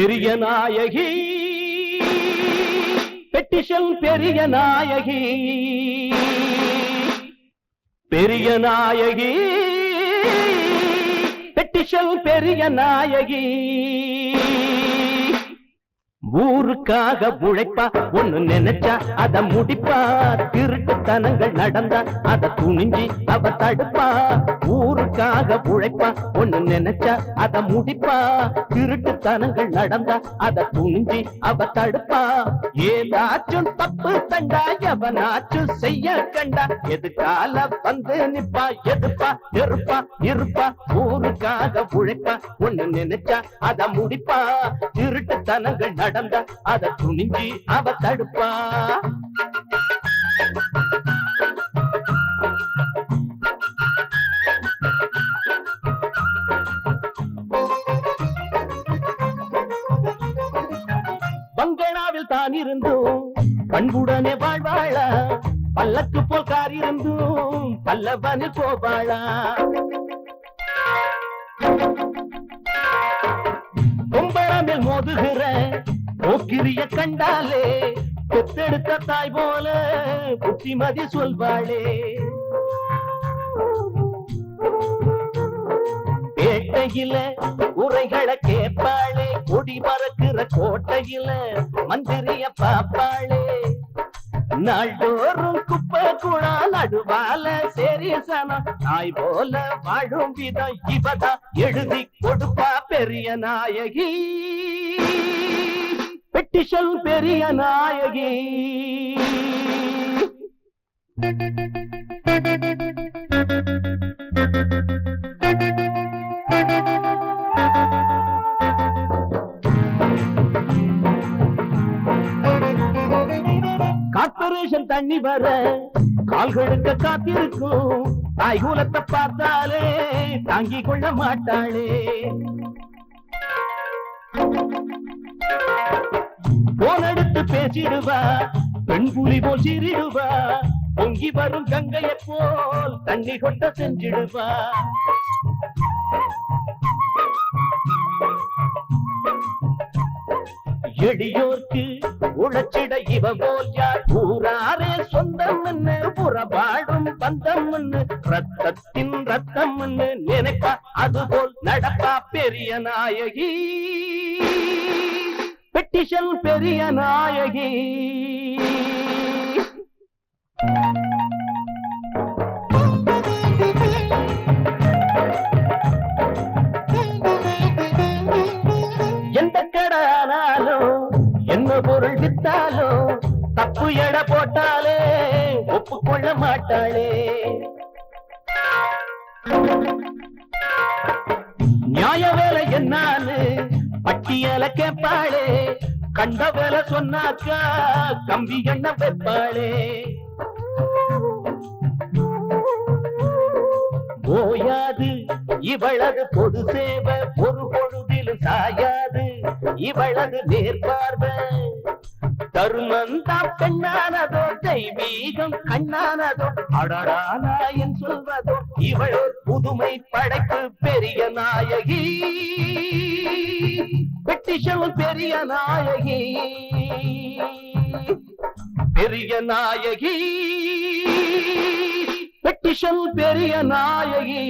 பெரிய நாயகி பெட்டிஷன் பெரிய நாயகி பெரிய நாயகி பெட்டிஷன் பெரிய நாயகி ஊருக்காக உழைப்பா ஒண்ணு நினைச்சா அத முடிப்பா திருட்டுத்தனங்கள் நடந்தா அத துணிஞ்சி அவ தடுப்பா ஊருக்காக உழைப்பா ஒண்ணு நினைச்சா அத முடிப்பா திருட்டுத்தனங்கள் நடந்தா அத துணிஞ்சி அவ தடுப்பா ஏதாச்சும் தப்பு கண்டா எவனாச்சும் செய்ய கண்டா எதுக்கால வந்து நிப்பா எதுப்பா இருப்பா இருப்பா ஊருக்காக உழைப்பா ஒண்ணு நினைச்சா அத முடிப்பா திருட்டுத்தனங்கள் நடந்தா அத துணிஞ்சி அவ தடுப்பா பங்களாவில் தான் இருந்தும் பண்புடனே வாழ்வாளா பல்லக்கு போல் கார் இருந்தும் பல்லவனில் போவாளா கும்பரமில் மோதுகிற போக்கிரிய கண்டாலே பெத்தெடுத்த தாய் போல புத்திமதி சொல்வாளே பேட்டையில உரைகளை கேட்பாளே கொடி மறக்கிற கோட்டையில மந்திரிய பாப்பாளே நாள்தோறும் குப்பை குழா நடுவால சேரியசனம் நாய் போல வாழும் விதம் இவதா எழுதி கொடுப்பா பெரிய நாயகி பெட்டிஷன் பெரிய நாயகி கார்பரேஷன் தண்ணி வர கால்களுக்கு காத்திருக்கும் தாய்கூலத்தை பார்த்தாலே தாங்கிக் கொள்ள மாட்டாளே போனெடுத்து பேசிடுவா பெண் புலி போல் சிரிடுவா பொங்கி வரும் கங்கையை போல் தண்ணி கொட்ட செஞ்சிடுவா எடியோர்க்கு உழைச்சிட இவ போல் யார் ஊராரே சொந்தம் புறபாடும் பந்தம் ரத்தத்தின் ரத்தம் நினைப்பா அதுபோல் நடப்பா பெரிய நாயகி பெட்டிஷன் பெரிய நாயகி எந்த கடானாலும் என்ன பொருள் வித்தாலும் தப்பு எடை போட்டாலே ஒப்புக்கொள்ள மாட்டாளே நியாய வேலை என்னான்னு பட்டியல கேட்பாளே கண்ட வேலை சொன்னாக்கா கம்பி எண்ண வைப்பாளே ஓயாது இவளது பொது சேவை ஒரு பொழுதிலும் சாயாது இவளது நேர்பார்வை தருமந்தான் பெண்ணானதோ தெய்வீகம் கண்ணானதோ அடரானாயன் சொல்வதோ இவளோ புதுமை படைப்பு பெரிய நாயகி பெட்டிஷன் பெரிய நாயகி பெரிய நாயகி பெட்டிஷன் பெரிய நாயகி